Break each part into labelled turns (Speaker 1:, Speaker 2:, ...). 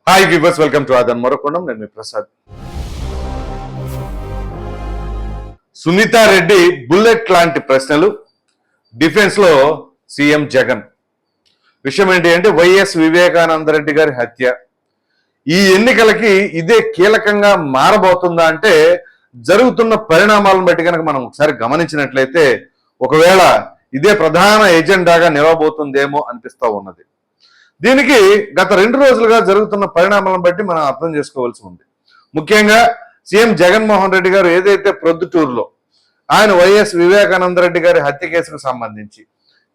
Speaker 1: Hi viewers, welcome to ఆదన్ మరొకొండం. నేను మీ ప్రసాద్. సునీతా రెడ్డి బుల్లెట్ లాంటి ప్రశ్నలు, డిఫెన్స్ లో సీఎం జగన్. విషయం ఏంటి అంటే వైఎస్ వివేకానంద రెడ్డి గారి హత్య. ఈ ఎన్నికలకి ఇదే కీలకంగా మారబోతుందా అంటే జరుగుతున్న పరిణామాలను బట్టి కనుక మనం ఒకసారి గమనించినట్లయితే ఒకవేళ ఇదే ప్రధాన ఎజెండాగా నిలవబోతుందేమో అనిపిస్తూ ఉన్నది. దీనికి గత 2 రోజులుగా జరుగుతున్న పరిణామాలను బట్టి మనం అర్థం చేసుకోవాల్సి ఉంది. ముఖ్యంగా సీఎం జగన్మోహన్ రెడ్డి గారు ఏదైతే ప్రొద్దుటూరులో ఆయన వైఎస్ వివేకానంద రెడ్డి గారి హత్య కేసుకు సంబంధించి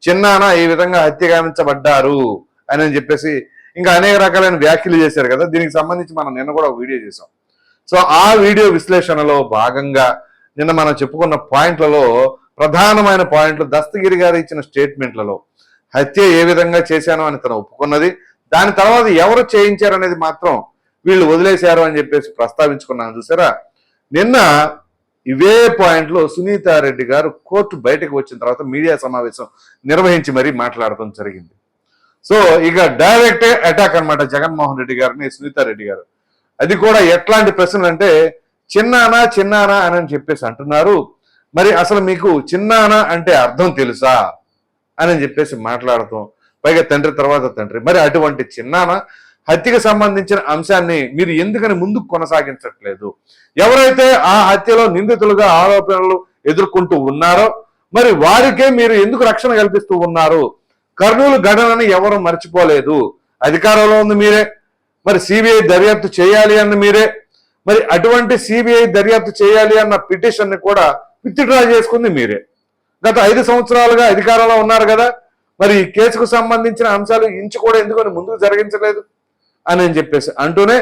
Speaker 1: చిన్నాన ఈ విధంగా హత్య గావించబడ్డారు అని చెప్పేసి ఇంకా అనేక రకాలైన వ్యాఖ్యలు చేశారు కదా. దీనికి సంబంధించి మనం నిన్న కూడా ఒక వీడియో చేసాం. సో ఆ వీడియో విశ్లేషణలో భాగంగా నిన్న మనం చెప్పుకున్న పాయింట్లలో ప్రధానమైన పాయింట్లు దస్తగిరి గారు ఇచ్చిన స్టేట్మెంట్లలో హత్య ఏ విధంగా చేశాను అని తను ఒప్పుకున్నది, దాని తర్వాత ఎవరు చేయించారు అనేది మాత్రం వీళ్ళు వదిలేశారు అని చెప్పేసి ప్రస్తావించుకున్నాను. చూసారా, నిన్న ఇవే పాయింట్లు సునీతారెడ్డి గారు కోర్టు బయటకు వచ్చిన తర్వాత మీడియా సమావేశం నిర్వహించి మరీ మాట్లాడటం జరిగింది. సో ఇక డైరెక్ట్ అటాక్ అనమాట జగన్మోహన్ రెడ్డి గారిని సునీతారెడ్డి గారు. అది కూడా ఎట్లాంటి ప్రశ్నలు అంటే చిన్నానా అని చెప్పేసి అంటున్నారు. మరి అసలు మీకు చిన్నానా అంటే అర్థం తెలుసా అని చెప్పేసి మాట్లాడతాం. పైగా తండ్రి తర్వాత తండ్రి. మరి అటువంటి చిన్నాన హత్యకు సంబంధించిన అంశాన్ని మీరు ఎందుకని ముందుకు కొనసాగించట్లేదు? ఎవరైతే ఆ హత్యలో నిందితులుగా ఆరోపణలు ఎదుర్కొంటూ ఉన్నారో మరి వారికే మీరు ఎందుకు రక్షణ కల్పిస్తూ ఉన్నారు? కర్నూలు ఘటనని ఎవరు మర్చిపోలేదు. అధికారంలో ఉంది మీరే, మరి సిబిఐ దర్యాప్తు చేయాలి అన్న మీరే. మరి అటువంటి సిబిఐ దర్యాప్తు చేయాలి అన్న పిటిషన్ ని కూడా విత్డ్రా చేసుకుంది మీరే. గత 5 సంవత్సరాలుగా అధికారంలో ఉన్నారు కదా, మరి ఈ కేసుకు సంబంధించిన అంశాలు ఇంచు కూడా ఎందుకని ముందుకు జరిగించలేదు అని చెప్పేసి అంటూనే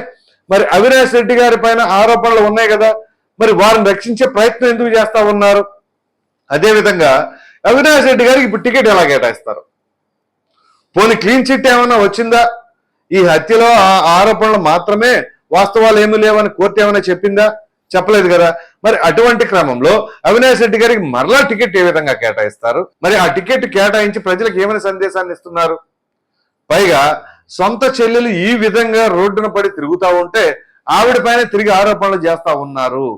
Speaker 1: మరి అవినాష్ రెడ్డి గారి పైన ఆరోపణలు ఉన్నాయి కదా, మరి వారిని రక్షించే ప్రయత్నం ఎందుకు చేస్తా ఉన్నారు? అదేవిధంగా అవినాష్ రెడ్డి గారికి ఇప్పుడు టికెట్ ఎలా కేటాయిస్తారు? పోనీ క్లీన్ చిట్ ఏమైనా వచ్చిందా? ఈ హత్యలో ఆ ఆరోపణలు మాత్రమే, వాస్తవాలు ఏమీ లేవని కోర్టు ఏమైనా చెప్పిందా? చెప్పలేదు కదా. మరి అటువంటి క్రమంలో అవినాష్ రెడ్డి గారికి మరలా టికెట్ ఏ విధంగా కేటాయిస్తారు? మరి ఆ టికెట్ కేటాయించి ప్రజలకు ఏమైనా సందేశాన్ని ఇస్తున్నారు? పైగా సొంత చెల్లెలు ఈ విధంగా రోడ్డున పడి తిరుగుతూ ఉంటే ఆవిడ పైన తిరిగి ఆరోపణలు చేస్తా ఉన్నారు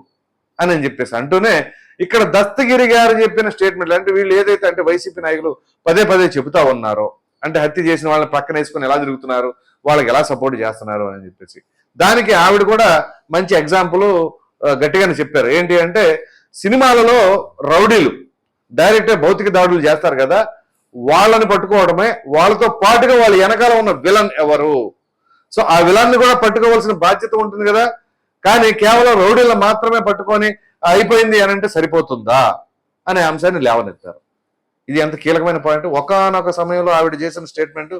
Speaker 1: అని చెప్పేసి అంటూనే ఇక్కడ దస్తగిరి గారు చెప్పిన స్టేట్మెంట్లు అంటే వీళ్ళు ఏదైతే అంటే వైసీపీ నాయకులు పదే చెబుతా ఉన్నారో అంటే హత్య చేసిన వాళ్ళని పక్కన వేసుకొని ఎలా తిరుగుతున్నారు, వాళ్ళకి ఎలా సపోర్ట్ చేస్తున్నారు అని చెప్పేసి దానికి ఆవిడ కూడా మంచి ఎగ్జాంపుల్ గట్టిగానే చెప్పారు. ఏంటి అంటే సినిమాలలో రౌడీలు డైరెక్ట్ భౌతిక దాడులు చేస్తారు కదా, వాళ్ళని పట్టుకోవడమే, వాళ్ళతో పాటుగా వాళ్ళ వెనకాల ఉన్న విలన్ ఎవరు, సో ఆ విలన్ని కూడా పట్టుకోవాల్సిన బాధ్యత ఉంటుంది కదా. కానీ కేవలం రౌడీలను మాత్రమే పట్టుకొని అయిపోయింది అని అంటే సరిపోతుందా అనే అంశాన్ని లేవనెత్తారు. ఇది ఎంత కీలకమైన పాయింట్. ఒకానొక సమయంలో ఆవిడ చేసిన స్టేట్మెంట్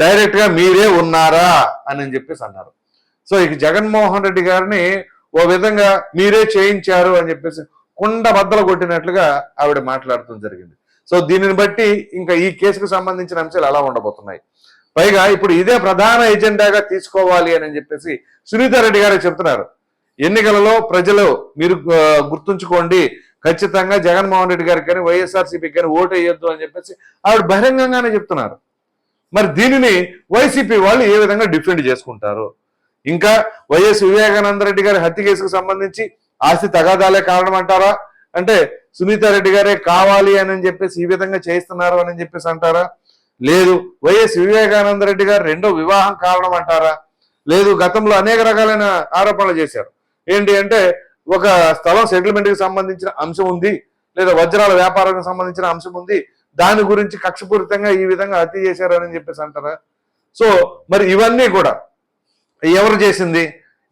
Speaker 1: డైరెక్ట్ గా మీరే ఉన్నారా అని చెప్పేసి అన్నారు. సో ఇక జగన్మోహన్ రెడ్డి గారిని ఓ విధంగా మీరే చేయించారు అని చెప్పేసి కుండ బద్దలు కొట్టినట్లుగా ఆవిడ మాట్లాడటం జరిగింది. సో దీనిని బట్టి ఇంకా ఈ కేసుకు సంబంధించిన అంశాలు అలా ఉండబోతున్నాయి. పైగా ఇప్పుడు ఇదే ప్రధాన ఎజెండాగా తీసుకోవాలి అని చెప్పేసి సునీతారెడ్డి గారే చెప్తున్నారు. ఎన్నికలలో ప్రజలు మీరు గుర్తుంచుకోండి, ఖచ్చితంగా జగన్మోహన్ రెడ్డి గారికి కానీ వైఎస్ఆర్సీపీకి కానీ ఓటు వేయొద్దు అని చెప్పేసి ఆవిడ బహిరంగంగానే చెప్తున్నారు. మరి దీనిని వైసీపీ వాళ్ళు ఏ విధంగా డిఫెండ్ చేసుకుంటారు? ఇంకా వైఎస్ వివేకానంద రెడ్డి గారి హత్య కేసుకు సంబంధించి ఆస్తి తగాదాలే కారణం అంటారా? అంటే సునీతారెడ్డి గారే కావాలి అని చెప్పేసి ఈ విధంగా చేయిస్తున్నారు అని చెప్పేసి అంటారా? లేదు వైఎస్ వివేకానంద రెడ్డి గారు 2వ వివాహం కారణం అంటారా? లేదు గతంలో అనేక రకాలైన ఆరోపణలు చేశారు. ఏంటి అంటే ఒక స్థలం సెటిల్మెంట్ కి సంబంధించిన అంశం ఉంది, లేదా వజ్రాల వ్యాపారానికి సంబంధించిన అంశం ఉంది, దాని గురించి కక్షపూరితంగా ఈ విధంగా హత్య చేశారు అని చెప్పేసి అంటారా? సో మరి ఇవన్నీ కూడా ఎవరు చేసింది?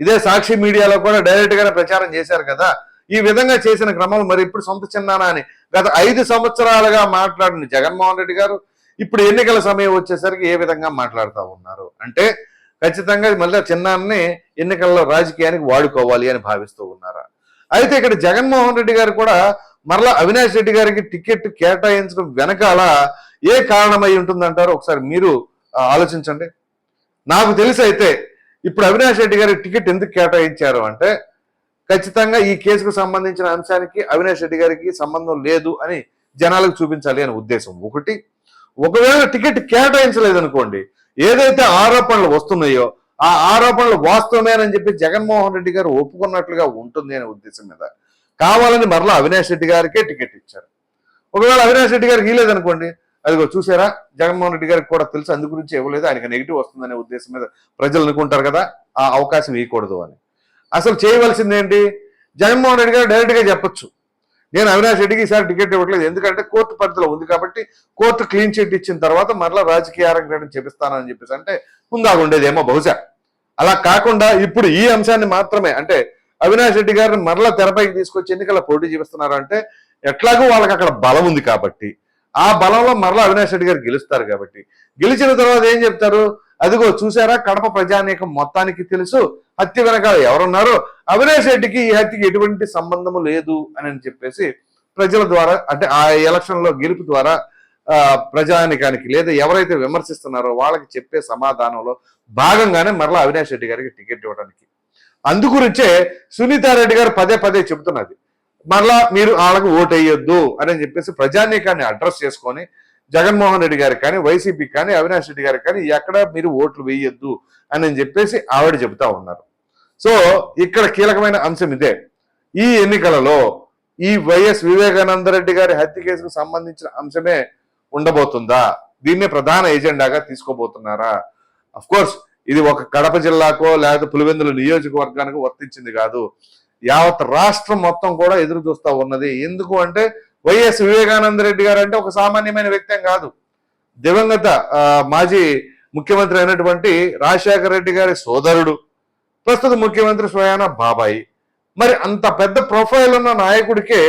Speaker 1: ఇదే సాక్షి మీడియాలో కూడా డైరెక్ట్ గానే ప్రచారం చేశారు కదా. ఈ విధంగా చేసిన క్రమంలో మరి ఇప్పుడు సొంత చిన్నానా అని గత 5 సంవత్సరాలుగా మాట్లాడిన జగన్మోహన్ రెడ్డి గారు ఇప్పుడు ఎన్నికల సమయం వచ్చేసరికి ఏ విధంగా మాట్లాడుతూ ఉన్నారు అంటే ఖచ్చితంగా మళ్ళీ చిన్నాన్ని ఎన్నికల్లో రాజకీయానికి వాడుకోవాలి అని భావిస్తూ ఉన్నారా? అయితే ఇక్కడ జగన్మోహన్ రెడ్డి గారు కూడా మరలా అవినాష్ రెడ్డి గారికి టికెట్ కేటాయించడం వెనకాల ఏ కారణమై ఉంటుందంటారో ఒకసారి మీరు ఆలోచించండి. నాకు తెలిసి అయితే ఇప్పుడు అవినాష్ రెడ్డి గారికి టికెట్ ఎందుకు కేటాయించారు అంటే ఖచ్చితంగా ఈ కేసుకు సంబంధించిన అంశానికి అవినాష్ రెడ్డి గారికి సంబంధం లేదు అని జనాలకు చూపించాలి అనే ఉద్దేశం ఒకటి. ఒకవేళ టికెట్ కేటాయించలేదనుకోండి, ఏదైతే ఆరోపణలు వస్తున్నాయో ఆ ఆరోపణలు వాస్తవమేనని చెప్పి జగన్మోహన్ రెడ్డి గారు ఒప్పుకున్నట్లుగా ఉంటుంది అనే ఉద్దేశం మీద కావాలని మరలా అవినాష్ రెడ్డి గారికే టికెట్ ఇచ్చారు. ఒకవేళ అవినాష్ రెడ్డి గారికి ఇవ్వలేదనుకోండి, అదిగో చూసారా జగన్మోహన్ రెడ్డి గారికి కూడా తెలుసు, అందు గురించి ఇవ్వలేదు, ఆయనకి నెగిటివ్ వస్తుందనే ఉద్దేశం మీద ప్రజలు అనుకుంటారు కదా, ఆ అవకాశం ఇవ్వకూడదు అని. అసలు చేయవలసింది ఏంటి? జగన్మోహన్ రెడ్డి గారు డైరెక్ట్ గా చెప్పొచ్చు, నేను అవినాష్ రెడ్డికి ఈసారి టికెట్ ఇవ్వట్లేదు, ఎందుకంటే కోర్టు పరిధిలో ఉంది కాబట్టి కోర్టు క్లీన్ చిట్ ఇచ్చిన తర్వాత మరలా రాజకీయ ఆరంగేటం చేపిస్తానని చెప్పేసి అంటే ముందాగా ఉండేదేమో బహుశా. అలా కాకుండా ఇప్పుడు ఈ అంశాన్ని మాత్రమే, అంటే అవినాష్ రెడ్డి గారిని మరలా తెరపైకి తీసుకొచ్చి ఎన్నికల పోటీ చేపిస్తున్నారు అంటే ఎట్లాగో వాళ్ళకి అక్కడ బలం ఉంది కాబట్టి ఆ బలంలో మరలా అవినాష్ రెడ్డి గారు గెలుస్తారు కాబట్టి, గెలిచిన తర్వాత ఏం చెప్తారు, అదిగో చూసారా కడప ప్రజానీకం మొత్తానికి తెలుసు హత్య వెనకాల ఎవరున్నారో, అవినాష్ రెడ్డికి ఈ హత్యకి ఎటువంటి సంబంధము లేదు అని చెప్పేసి ప్రజల ద్వారా, అంటే ఆ ఎలక్షన్ లో గెలుపు ద్వారా ప్రజానికానికి లేదా ఎవరైతే విమర్శిస్తున్నారో వాళ్ళకి చెప్పే సమాధానంలో భాగంగానే మరలా అవినాష్ రెడ్డి గారికి టికెట్ ఇవ్వడానికి. అందుగురించే సునీతారెడ్డి గారు పదే పదే చెబుతున్నది, మరలా మీరు వాళ్ళకు ఓటు వేయొద్దు అని చెప్పేసి ప్రజానీకాన్ని అడ్రస్ చేసుకొని జగన్మోహన్ రెడ్డి గారికి కానీ వైసీపీకి కానీ అవినాష్ రెడ్డి గారికి కానీ ఎక్కడ మీరు ఓట్లు వేయొద్దు అని చెప్పేసి ఆవిడ చెబుతా ఉన్నారు. సో ఇక్కడ కీలకమైన అంశం ఇదే, ఈ ఎన్నికలలో ఈ వైఎస్ వివేకానందరెడ్డి గారి హత్య కేసుకు సంబంధించిన అంశమే ఉండబోతుందా, దీన్నే ప్రధాన ఎజెండాగా తీసుకోబోతున్నారా? అఫ్ కోర్స్ ఇది ఒక కడప జిల్లాకో లేదా పులివెందుల నియోజకవర్గానికి వర్తించింది కాదు, యావత్ రాష్ట్రం మొత్తం కూడా ఎదురు చూస్తా ఉన్నది. ఎందుకు అంటే వైఎస్ వివేకానందరెడ్డి గారు అంటే ఒక సామాన్యమైన వ్యక్తి కాదు, దివంగత మాజీ ముఖ్యమంత్రి అయినటువంటి రాజశేఖర రెడ్డి గారి సోదరుడు, ప్రస్తుత ముఖ్యమంత్రి స్వయాన బాబాయి. మరి అంత పెద్ద ప్రొఫైల్ ఉన్న నాయకుడికే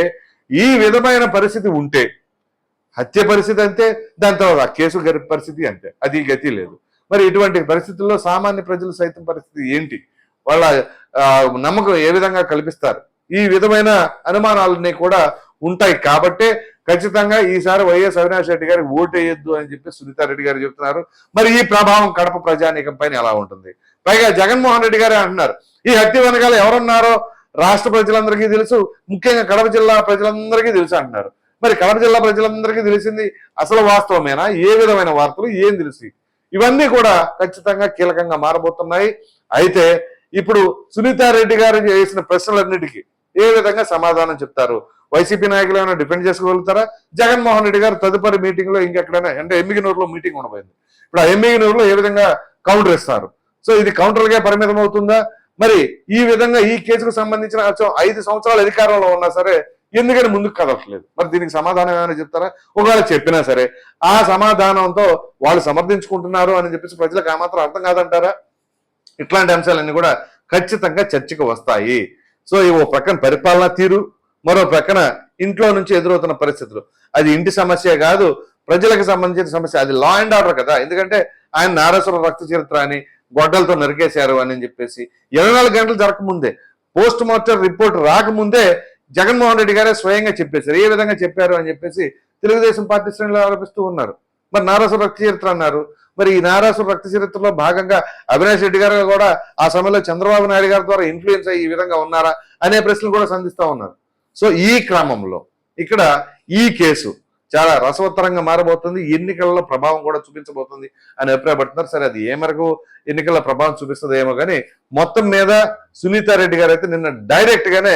Speaker 1: ఈ విధమైన పరిస్థితి ఉంటే, హత్య పరిస్థితి అంతే, దాని తర్వాత కేసు పరిస్థితి అంతే, అది గతి లేదు. మరి ఇటువంటి పరిస్థితుల్లో సామాన్య ప్రజలు సైతం పరిస్థితి ఏంటి, వాళ్ళ నమ్మకం ఏ విధంగా కల్పిస్తారు? ఈ విధమైన అనుమానాలన్నీ కూడా ఉంటాయి కాబట్టే ఖచ్చితంగా ఈసారి వైఎస్ అవినాష్ రెడ్డి గారికి ఓటు వేయొద్దు అని చెప్పి సునీతారెడ్డి గారు చెప్తున్నారు. మరి ఈ ప్రభావం కడప ప్రజానీకం పైన ఎలా ఉంటుంది? పైగా జగన్మోహన్ రెడ్డి గారే అంటున్నారు, ఈ హత్య వెనకాల ఎవరున్నారో రాష్ట్ర ప్రజలందరికీ తెలుసు, ముఖ్యంగా కడప జిల్లా ప్రజలందరికీ తెలుసు అంటున్నారు. మరి కడప జిల్లా ప్రజలందరికీ తెలిసింది అసలు వాస్తవమేనా? ఏ విధమైన వార్తలు, ఏం తెలిసి? ఇవన్నీ కూడా ఖచ్చితంగా కీలకంగా మారబోతున్నాయి. అయితే ఇప్పుడు సునీతారెడ్డి గారు చేసిన ప్రశ్నలన్నిటికీ ఏ విధంగా సమాధానం చెప్తారు? వైసీపీ నాయకులు ఏమైనా డిఫెండ్ చేసుకోగలుగుతారా? జగన్మోహన్ రెడ్డి గారు తదుపరి మీటింగ్ లో ఇంకెక్కడైనా, అంటే ఎమ్మిగినూరులో మీటింగ్ ఉండబోయింది, ఇప్పుడు ఆ ఎమ్మిగినూరులో ఏ విధంగా కౌంటర్ ఇస్తారు? సో ఇది కౌంటర్గా పరిమితం అవుతుందా? మరి ఈ విధంగా ఈ కేసుకు సంబంధించిన 5 సంవత్సరాల అధికారంలో ఉన్నా సరే ఎందుకని ముందుకు కదలట్లేదు? మరి దీనికి సమాధానం ఏమైనా చెప్తారా? ఒకవేళ చెప్పినా సరే ఆ సమాధానంతో వాళ్ళు సమర్థించుకుంటున్నారు అని చెప్పేసి ప్రజలకు ఆ మాత్రం అర్థం కాదంటారా? ఇట్లాంటి అంశాలన్నీ కూడా ఖచ్చితంగా చర్చకు వస్తాయి. సో ఈ ఓ ప్రక్కన పరిపాలనా తీరు, మరో ప్రక్కన ఇంట్లో నుంచి ఎదురవుతున్న పరిస్థితులు, అది ఇంటి సమస్య కాదు, ప్రజలకు సంబంధించిన సమస్య, అది లా అండ్ ఆర్డర్ కదా. ఎందుకంటే ఆయన నారాసుర రక్త చరిత్ర అని గొడ్డలతో నరికేశారు అని చెప్పేసి 24 గంటలు జరగకముందే, పోస్ట్ మార్టం రిపోర్ట్ రాకముందే జగన్మోహన్ రెడ్డి గారే స్వయంగా చెప్పేశారు. ఏ విధంగా చెప్పారు అని చెప్పేసి తెలుగుదేశం పార్టీ శ్రేణులు ఆరోపిస్తూ ఉన్నారు. మరి నారాసుర రక్త చరిత్ర అన్నారు, మరి ఈ నారాసుర రక్త చరిత్రలో భాగంగా అవినాష్ రెడ్డి గారు కూడా ఆ సమయంలో చంద్రబాబు నాయుడు గారి ద్వారా ఇన్ఫ్లుయెన్స్ అయ్యి ఈ విధంగా ఉన్నారా అనే ప్రశ్నలు కూడా సంధిస్తూ ఉన్నారు. సో ఈ క్రమంలో ఇక్కడ ఈ కేసు చాలా రసవత్తరంగా మారబోతుంది, ఎన్నికల్లో ప్రభావం కూడా చూపించబోతుంది అని అభిప్రాయపడుతున్నారు. సరే అది ఏ మేరకు ఎన్నికల్లో ప్రభావం చూపిస్తుందేమో కానీ మొత్తం మీద సునీతారెడ్డి గారు అయితే నిన్న డైరెక్ట్ గానే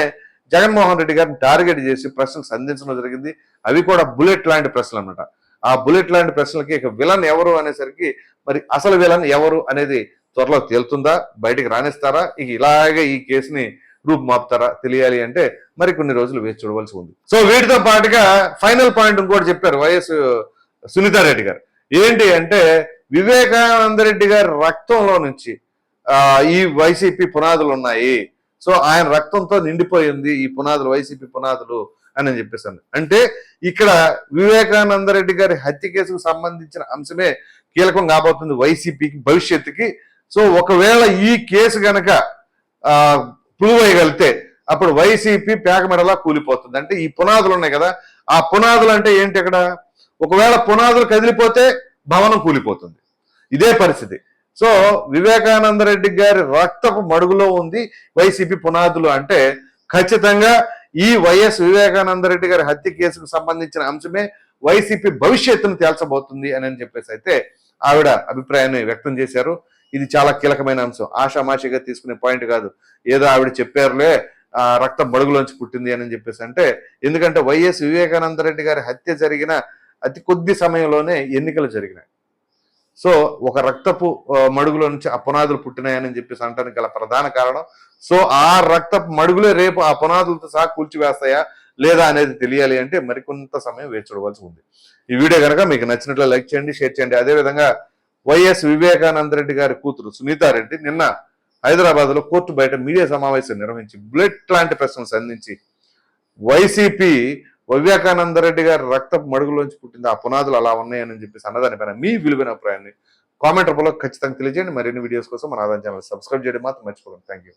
Speaker 1: జగన్మోహన్ రెడ్డి గారిని టార్గెట్ చేసి ప్రశ్నలు సంధించడం జరిగింది. అవి కూడా బుల్లెట్ లాంటి ప్రశ్నలు అన్నమాట. ఆ బుల్లెట్ లాంటి ప్రశ్నలకి ఇక విలన్ ఎవరు అనేసరికి మరి అసలు విలన్ ఎవరు అనేది త్వరలో తేలుతుందా, బయటికి రాణిస్తారా, ఇక ఇలాగే ఈ కేసుని రూపుమాపుతారా తెలియాలి అంటే మరి కొన్ని రోజులు వేచి చూడవలసి ఉంది. సో వీటితో పాటుగా ఫైనల్ పాయింట్ ఇంకోటి చెప్పారు వైఎస్ సునీతారెడ్డి గారు. ఏంటి అంటే వివేకానందరెడ్డి గారి రక్తంలో నుంచి ఈ వైసీపీ పునాదులు ఉన్నాయి, సో ఆయన రక్తంతో నిండిపోయింది ఈ పునాదులు, వైసీపీ పునాదులు అని చెప్పేసాను. అంటే ఇక్కడ వివేకానందరెడ్డి గారి హత్య కేసుకు సంబంధించిన అంశమే కీలకం కాబోతుంది వైసీపీకి భవిష్యత్తుకి. సో ఒకవేళ ఈ కేసు గనక ప్రూవ్ అయ్యగలిగితే అప్పుడు వైసీపీ పేకమెడలా కూలిపోతుంది. అంటే ఈ పునాదులు ఉన్నాయి కదా, ఆ పునాదులు అంటే ఏంటి? అక్కడ ఒకవేళ పునాదులు కదిలిపోతే భవనం కూలిపోతుంది, ఇదే పరిస్థితి. సో వివేకానందరెడ్డి గారి రక్తపు మడుగులో ఉంది వైసీపీ పునాదులు అంటే ఖచ్చితంగా ఈ వైఎస్ వివేకానందరెడ్డి గారి హత్య కేసుకు సంబంధించిన అంశమే వైసీపీ భవిష్యత్తును తేల్చబోతుంది అని చెప్పేసి అయితే ఆవిడ అభిప్రాయాన్ని వ్యక్తం చేశారు. ఇది చాలా కీలకమైన అంశం. ఆషామాషిగా తీసుకునే పాయింట్ కాదు. ఏదో ఆవిడ చెప్పారులే రక్తం మడుగులోంచి పుట్టింది అని చెప్పేసి అంటే, ఎందుకంటే వైఎస్ వివేకానంద రెడ్డి గారి హత్య జరిగిన అతి కొద్ది సమయంలోనే ఎన్నికలు జరిగినాయి. సో ఒక రక్తపు మడుగులో నుంచి ఆ పునాదులు పుట్టినాయని చెప్పేసి అంటానికి గల ప్రధాన కారణం, సో ఆ రక్తపు మడుగులే రేపు ఆ పునాదులతో సహా కూల్చివేస్తాయా లేదా అనేది తెలియాలి అంటే మరికొంత సమయం వేచి చూడవలసి ఉంది. ఈ వీడియో కనుక మీకు నచ్చినట్లు లైక్ చేయండి, షేర్ చేయండి. అదేవిధంగా వైఎస్ వివేకానంద రెడ్డి గారి కూతురు సునీతారెడ్డి నిన్న హైదరాబాద్ లో కోర్టు బయట మీడియా సమావేశం నిర్వహించి బుల్లెట్ లాంటి ప్రశ్నలు సంధించి వైసీపీ వివేకానంద రెడ్డి గారి రక్తపు మడుగులోంచి పుట్టింది, ఆ పునాదులు అలా ఉన్నాయని చెప్పేసి అన్నదానిపైన మీ విలువైన అభిప్రాయాన్ని కామెంట్ రూపంలో ఖచ్చితంగా తెలియజేయండి. మరిన్ని వీడియోస్ కోసం మన ఆదాయం ఛానల్ సబ్స్క్రైబ్ చేయడం మాత్రం మర్చిపోకండి. Thank you.